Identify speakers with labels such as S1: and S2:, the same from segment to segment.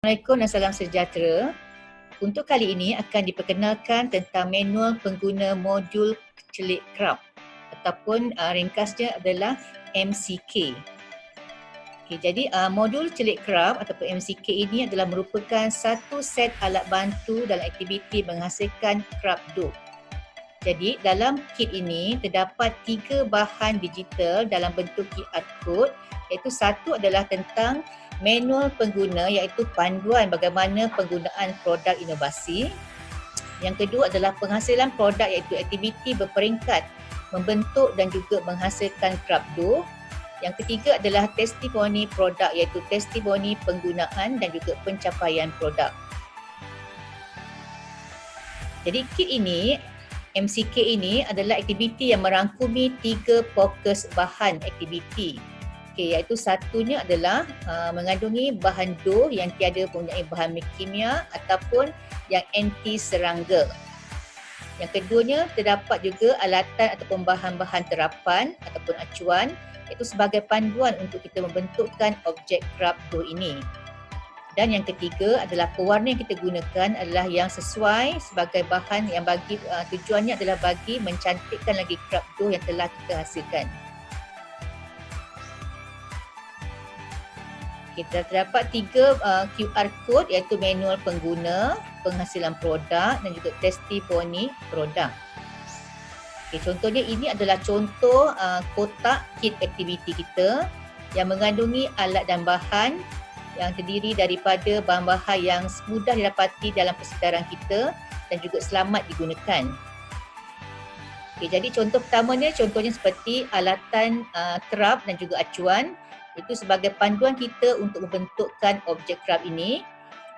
S1: Assalamualaikum dan salam sejahtera. Untuk kali ini akan diperkenalkan tentang manual pengguna modul celik Crub ataupun ringkasnya adalah MCK. Jadi modul celik Crub ataupun MCK ini adalah merupakan satu set alat bantu dalam aktiviti menghasilkan Crub dough. Jadi dalam kit ini terdapat 3 bahan digital dalam bentuk QR code, iaitu satu adalah tentang manual pengguna iaitu panduan bagaimana penggunaan produk inovasi. Yang kedua adalah penghasilan produk iaitu aktiviti berperingkat membentuk dan juga menghasilkan Crub dough. Yang ketiga adalah testimoni produk iaitu testimoni penggunaan dan juga pencapaian produk. Jadi kit ini, MCK ini adalah aktiviti yang merangkumi 3 fokus bahan aktiviti. Iaitu satunya adalah mengandungi bahan dough yang tiada mempunyai bahan kimia ataupun yang anti serangga. Yang keduanya terdapat juga alatan ataupun bahan-bahan terapan ataupun acuan, iaitu sebagai panduan untuk kita membentukkan objek Crub dough ini. Dan yang ketiga adalah pewarna yang kita gunakan adalah yang sesuai sebagai bahan yang bagi tujuannya adalah bagi mencantikkan lagi Crub dough yang telah kita hasilkan. Kita terdapat 3 QR code iaitu manual pengguna, penghasilan produk dan juga testimoni produk. Contohnya ini adalah contoh kotak kit aktiviti kita yang mengandungi alat dan bahan yang terdiri daripada bahan-bahan yang mudah didapati dalam persedaran kita dan juga selamat digunakan. Jadi contoh pertamanya, contohnya seperti alatan Crub dan juga acuan. Itu sebagai panduan kita untuk membentukkan objek Crub ini,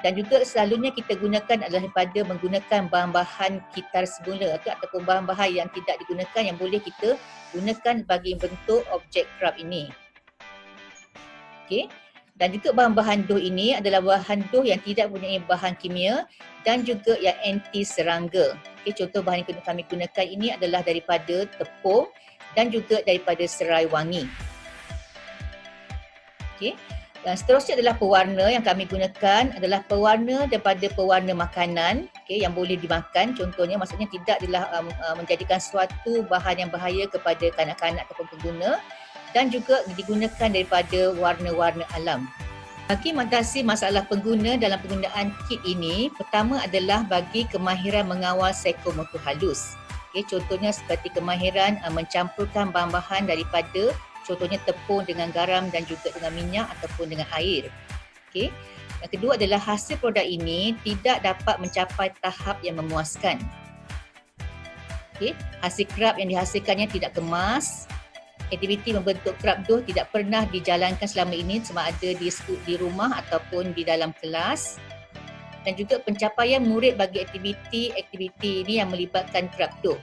S1: dan juga selalunya kita gunakan adalah daripada menggunakan bahan-bahan kitar semula ataupun bahan-bahan yang tidak digunakan yang boleh kita gunakan bagi bentuk objek Crub ini. Dan juga bahan-bahan dough ini adalah bahan dough yang tidak mempunyai bahan kimia dan juga yang anti serangga. Contoh bahan yang kami gunakan ini adalah daripada tepung dan juga daripada serai wangi. Dan seterusnya adalah pewarna yang kami gunakan adalah pewarna daripada pewarna makanan yang boleh dimakan. Contohnya maksudnya tidak adalah menjadikan suatu bahan yang bahaya kepada kanak-kanak ataupun pengguna, dan juga digunakan daripada warna-warna alam. Bagi mengatasi masalah pengguna dalam penggunaan kit ini, pertama adalah bagi kemahiran mengawal psikomotor halus. Contohnya seperti kemahiran mencampurkan bahan-bahan daripada contohnya tepung dengan garam dan juga dengan minyak ataupun dengan air. Yang kedua adalah hasil produk ini tidak dapat mencapai tahap yang memuaskan. Hasil Crub yang dihasilkannya tidak kemas. Aktiviti membentuk Crub dough tidak pernah dijalankan selama ini sama ada di rumah ataupun di dalam kelas. Dan juga pencapaian murid bagi aktiviti ini yang melibatkan Crub dough.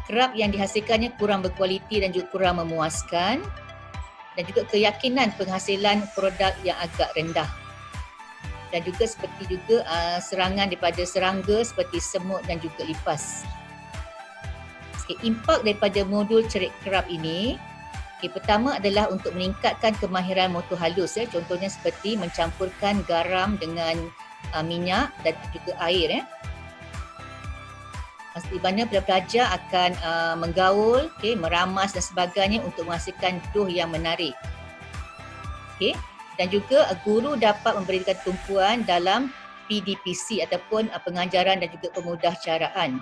S1: Crub yang dihasilkannya kurang berkualiti dan juga kurang memuaskan, dan juga keyakinan penghasilan produk yang agak rendah. Dan juga seperti juga serangan daripada serangga seperti semut dan juga lipas. Impak daripada modul cerik Crub ini, pertama adalah untuk meningkatkan kemahiran motor halus. Contohnya seperti mencampurkan garam dengan minyak dan juga air. Di mana pelajar akan menggaul, meramas dan sebagainya untuk menghasilkan dough yang menarik. Dan juga guru dapat memberikan tumpuan dalam PDPC ataupun pengajaran dan juga pemudahcaraan.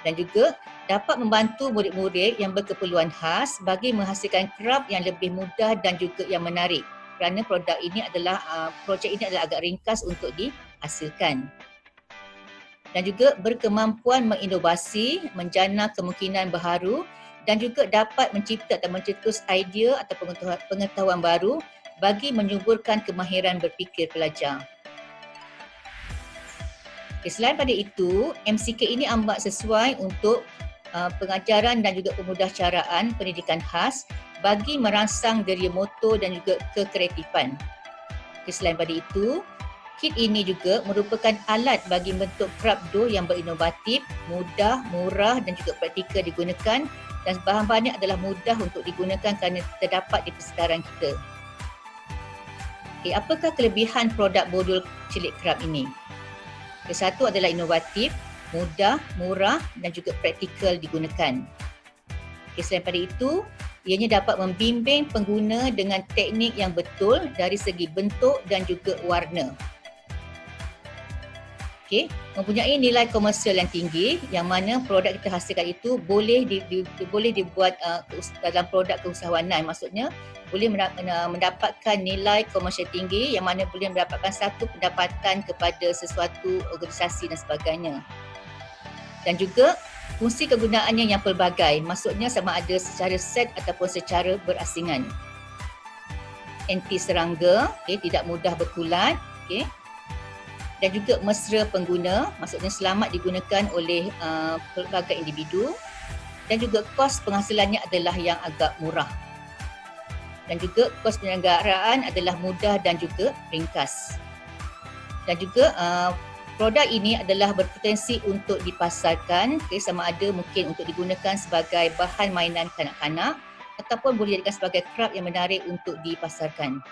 S1: Dan juga dapat membantu murid-murid yang berkeperluan khas bagi menghasilkan Crub yang lebih mudah dan juga yang menarik. Kerana projek ini adalah agak ringkas untuk dihasilkan. Dan juga berkemampuan menginovasi, menjana kemungkinan baharu dan juga dapat mencipta atau mencetus idea atau pengetahuan baru bagi menyuburkan kemahiran berfikir pelajar. Selain pada itu, MCK ini amat sesuai untuk pengajaran dan juga pemudahcaraan pendidikan khas bagi merangsang deria motor dan juga kekreatifan. Selain pada itu, kit ini juga merupakan alat bagi bentuk Crub dough yang berinovatif, mudah, murah dan juga praktikal digunakan, dan bahan-bahannya adalah mudah untuk digunakan kerana terdapat di persedaran kita. Okay, apakah kelebihan produk modul celik kerap ini? Yang satu adalah inovatif, mudah, murah dan juga praktikal digunakan. Okay, selain pada itu, ianya dapat membimbing pengguna dengan teknik yang betul dari segi bentuk dan juga warna. Okay, mempunyai nilai komersial yang tinggi yang mana produk kita hasilkan itu boleh dibuat dalam produk keusahawanan. Maksudnya boleh mendapatkan nilai komersial tinggi yang mana boleh mendapatkan satu pendapatan kepada sesuatu organisasi dan sebagainya. Dan juga fungsi kegunaannya yang pelbagai. Maksudnya sama ada secara set ataupun secara berasingan. Anti serangga, okay, tidak mudah berkulat, okay. Dan juga mesra pengguna, maksudnya selamat digunakan oleh pelbagai individu, dan juga kos penghasilannya adalah yang agak murah. Dan juga kos penyelenggaraan adalah mudah dan juga ringkas. Dan juga produk ini adalah berpotensi untuk dipasarkan, okay, sama ada mungkin untuk digunakan sebagai bahan mainan kanak-kanak ataupun boleh dijadikan sebagai kraf yang menarik untuk dipasarkan.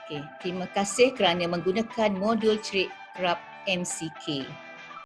S1: Okay, terima kasih kerana menggunakan modul celik kerap MCK.